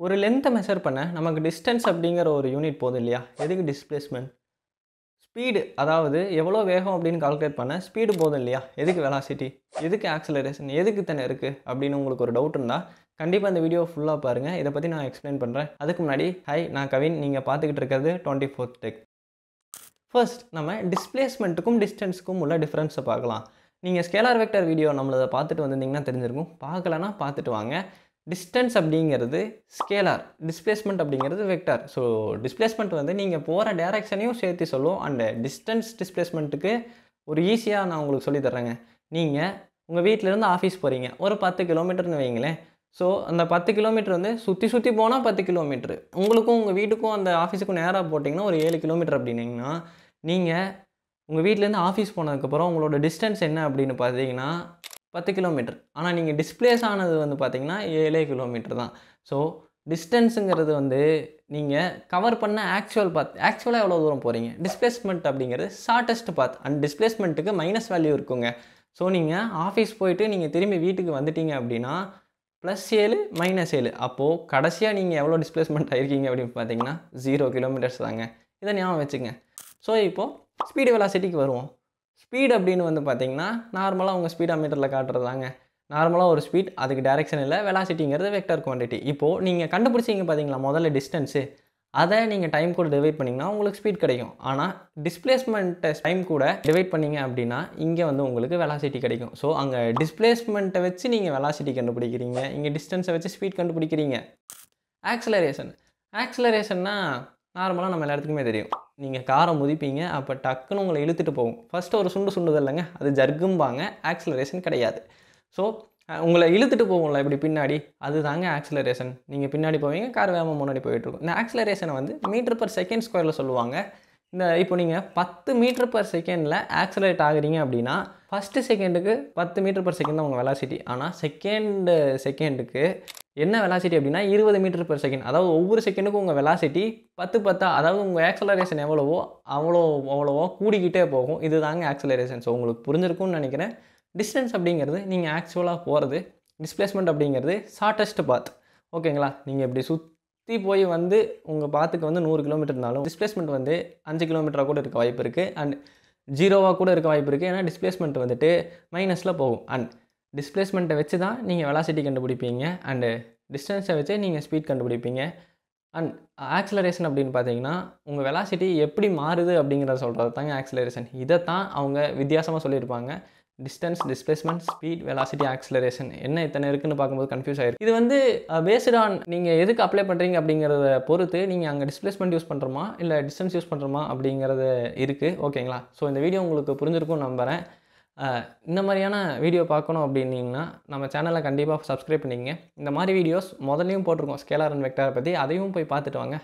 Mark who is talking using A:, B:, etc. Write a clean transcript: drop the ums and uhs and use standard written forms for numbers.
A: ஒரு லென்த்தை மெஷர் பண்ண நமக்கு டிஸ்டன்ஸ் அப்படிங்கிற ஒரு யூனிட் போதும் இல்லையா? எதுக்கு டிஸ்பிளேஸ்மெண்ட்? ஸ்பீடு, அதாவது எவ்வளோ வேகம் அப்படின்னு கால்குலேட் பண்ண ஸ்பீடு போதும் இல்லையா? எதுக்கு வெலாசிட்டி? எதுக்கு ஆக்ஸலரேஷன்? எதுக்கு இத்தனை இருக்குது அப்படின்னு உங்களுக்கு ஒரு டவுட் இருந்தால் கண்டிப்பாக இந்த வீடியோ ஃபுல்லாக பாருங்கள். இதை பற்றி நான் எக்ஸ்பிளைன் பண்ணுறேன். அதுக்கு முன்னாடி நான் கவின், நீங்கள் பார்த்துக்கிட்டு இருக்கிறது 24th டெக். ஃபர்ஸ்ட் நம்ம டிஸ்பிளேஸ்மெண்ட்டுக்கும் டிஸ்டன்ஸுக்கும் உள்ள டிஃப்ரென்ஸை பார்க்கலாம். நீங்கள் ஸ்கேலார் வெக்டர் வீடியோ நம்மளதை பார்த்துட்டு வந்திருந்தீங்கன்னா தெரிஞ்சிருக்கும். பார்க்கலன்னா பார்த்துட்டு வாங்க. டிஸ்டன்ஸ் அப்படிங்கிறது ஸ்கேலார், டிஸ்பிளேஸ்மெண்ட் அப்படிங்கிறது வெக்டார். ஸோ டிஸ்பிளேஸ்மெண்ட் வந்து நீங்கள் போகிற டேரெக்ஷனையும் சேர்த்து சொல்லும். அண்ட் டிஸ்பிளேஸ்மெண்ட்டுக்கு ஒரு ஈஸியாக நான் உங்களுக்கு சொல்லி தர்றேங்க. நீங்கள் உங்கள் வீட்டிலேருந்து ஆஃபீஸ் போகிறீங்க, ஒரு 10 கிலோமீட்டர்னு வைங்களேன். ஸோ அந்த 10 கிலோமீட்டர் வந்து சுற்றி போனால் 10 கிலோமீட்ரு, உங்களுக்கும் உங்கள் வீட்டுக்கும் அந்த ஆஃபீஸுக்கும் நேராக போட்டிங்கன்னா ஒரு 7 கிலோமீட்டர் அப்படின்னீங்கன்னா, நீங்கள் உங்கள் வீட்டிலேருந்து ஆஃபீஸ் போனதுக்கப்புறம் உங்களோட டிஸ்டன்ஸ் என்ன அப்படின்னு பார்த்தீங்கன்னா 10 கிலோமீட்டர். ஆனால் நீங்கள் டிஸ்பிளேஸ் ஆனது வந்து பார்த்தீங்கன்னா 7 கிலோமீட்டர் தான். ஸோ டிஸ்டன்ஸுங்கிறது வந்து நீங்கள் கவர் பண்ண ஆக்சுவல் பாத், ஆக்சுவலாக எவ்வளோ தூரம் போகிறீங்க. டிஸ்பிளேஸ்மெண்ட் அப்படிங்கிறது ஷார்ட்டஸ்ட் பாத். அண்ட் டிஸ்பிளேஸ்மெண்ட்டுக்கு மைனஸ் வேல்யூ இருக்குங்க. ஸோ நீங்கள் ஆஃபீஸ் போயிட்டு நீங்கள் திரும்பி வீட்டுக்கு வந்துட்டீங்க அப்படின்னா +7 -7, அப்போது கடைசியாக நீங்கள் எவ்வளோ டிஸ்பிளேஸ்மெண்ட் ஆகிருக்கீங்க அப்படின்னு பார்த்தீங்கன்னா 0 கிலோமீட்டர்ஸ் தாங்க. இதை ஞாபகம் வச்சுங்க. ஸோ இப்போது ஸ்பீடு வெலாசிட்டிக்கு வருவோம். ஸ்பீட் அப்படின்னு வந்து பார்த்தீங்கன்னா நார்மலாக உங்கள் ஸ்பீடா மீட்டரில் காட்டுறதாங்க. நார்மலாக ஒரு ஸ்பீட், அதுக்கு டைரெக்ஷன் இல்லை. வெலாசிட்டிங்கிறது வெக்டர் குவான்டிட்டி. இப்போது நீங்கள் கண்டுபிடிச்சிங்க பார்த்தீங்களா முதல்ல டிஸ்டன்ஸு, அதை நீங்கள் டைம் கூட டிவைட் பண்ணிங்கன்னா உங்களுக்கு ஸ்பீட் கிடைக்கும். ஆனால் டிஸ்பிளேஸ்மெண்ட்டை டைம் கூட டிவைட் பண்ணிங்க அப்படின்னா இங்கே வந்து உங்களுக்கு வெலாசிட்டி கிடைக்கும். ஸோ அங்கே டிஸ்பிளேஸ்மெண்ட்டை வச்சு நீங்கள் வெலாசிட்டி கண்டுபிடிக்கிறீங்க, இங்கே டிஸ்டன்ஸை வச்சு ஸ்பீட் கண்டுபிடிக்கிறீங்க. ஆக்ஸலரேஷன்னா நார்மலாக நம்ம எல்லாத்துக்குமே தெரியும். நீங்கள் காரை முதிப்பீங்க, அப்போ டக்குன்னு உங்களை இழுத்துட்டு போகும். ஃபஸ்ட்டு ஒரு சுண்டுதல் இல்லைங்க, அது ஜர்க்கும்பாங்க. ஆக்ஸலரேஷன் கிடையாது. ஸோ உங்களை இழுத்துட்டு போகும்ல இப்படி பின்னாடி, அது தாங்க ஆக்ஸலரேஷன். நீங்கள் பின்னாடி போவீங்க, கார் வேகமாக முன்னாடி போயிட்டுருக்கும். இந்த ஆக்ஸலரேஷனை வந்து மீட்டர்/செகண்ட் சொல்லுவாங்க. இப்போ நீங்கள் 10 மீட்டர்/செகண்டில் ஆக்ஸலரேட் ஆகுறீங்க அப்படின்னா ஃபஸ்ட்டு செகண்டுக்கு 10 மீட்டர்/செகண்ட் தான் உங்கள் வெலாசிட்டி. ஆனால் செகண்டுக்கு என்ன வெலாசிட்டி அப்படின்னா 20 மீட்டர்/செகண்ட். அதாவது ஒவ்வொரு செகண்டுக்கும் உங்கள் வெலாசிட்டி 10 அதாவது உங்கள் ஆக்ஸலரேஷன் அவ்வளோவோ கூடிக்கிட்டே போகும். இது தாங்க ஆக்ஸலரேஷன். ஸோ உங்களுக்கு புரிஞ்சிருக்கும்னு நினைக்கிறேன். டிஸ்டன்ஸ் அப்படிங்கிறது நீங்கள் ஆக்சுவலாக போகிறது, டிஸ்பிளேஸ்மெண்ட் அப்படிங்கிறது ஷார்ட்டஸ்ட் பாத். ஓகேங்களா? நீங்கள் இப்படி சுற்றி போய் வந்து உங்கள் பாத்துக்கு வந்து 100 கிலோமீட்டர்னாலும் டிஸ்பிளேஸ்மெண்ட் வந்து 5 கிலோமீட்டராக கூட இருக்க வாய்ப்பு இருக்குது. அண்ட் 0வாக கூட இருக்க வாய்ப்பு இருக்குது. ஏன்னா டிஸ்பிளேஸ்மெண்ட் வந்துட்டு மைனஸில் போகும். அண்ட் டிஸ்பிளேஸ்மெண்ட்டை வச்சு தான் நீங்கள் வெலாசிட்டி கண்டுபிடிப்பீங்க. அண்டு டிஸ்டன்ஸை வச்சு நீங்கள் ஸ்பீட் கண்டுபிடிப்பீங்க. அண்ட் ஆக்ஸலரேஷன் அப்படின்னு பார்த்தீங்கன்னா உங்கள் வெலாசிட்டி எப்படி மாறுது அப்படிங்கிறத சொல்கிறது தாங்க ஆக்ஸலரேஷன். இதை தான் அவங்க வித்தியாசமாக சொல்லியிருப்பாங்க. Distance, displacement, speed, velocity, acceleration என்ன இத்தனை இருக்குன்னு பார்க்கும்போது கன்ஃபியூஸ் ஆகிருக்கு. இது வந்து பேஸ்ட் ஆன் நீங்கள் எதுக்கு அப்ளை பண்ணுறீங்க அப்படிங்கிறத பொறுத்து நீங்கள் அங்கே டிஸ்பிளேஸ்மெண்ட் யூஸ் பண்ணுறோமா இல்லை டிஸ்டன்ஸ் யூஸ் பண்ணுறோமா அப்படிங்கிறது இருக்குது. ஓகேங்களா? ஸோ இந்த வீடியோ உங்களுக்கு புரிஞ்சிருக்கும்னு நம்புகிறேன். இந்த மாதிரியான வீடியோ பார்க்கணும் அப்படின்னீங்கன்னா நம்ம சேனலை கண்டிப்பாக சப்ஸ்கிரைப் பண்ணிக்கங்க. இந்த மாதிரி வீடியோஸ் முதல்லையும் போட்டிருக்கோம் ஸ்கேலார் அண்ட் வெக்டாரை பற்றி, அதையும் போய் பார்த்துட்டு வாங்க.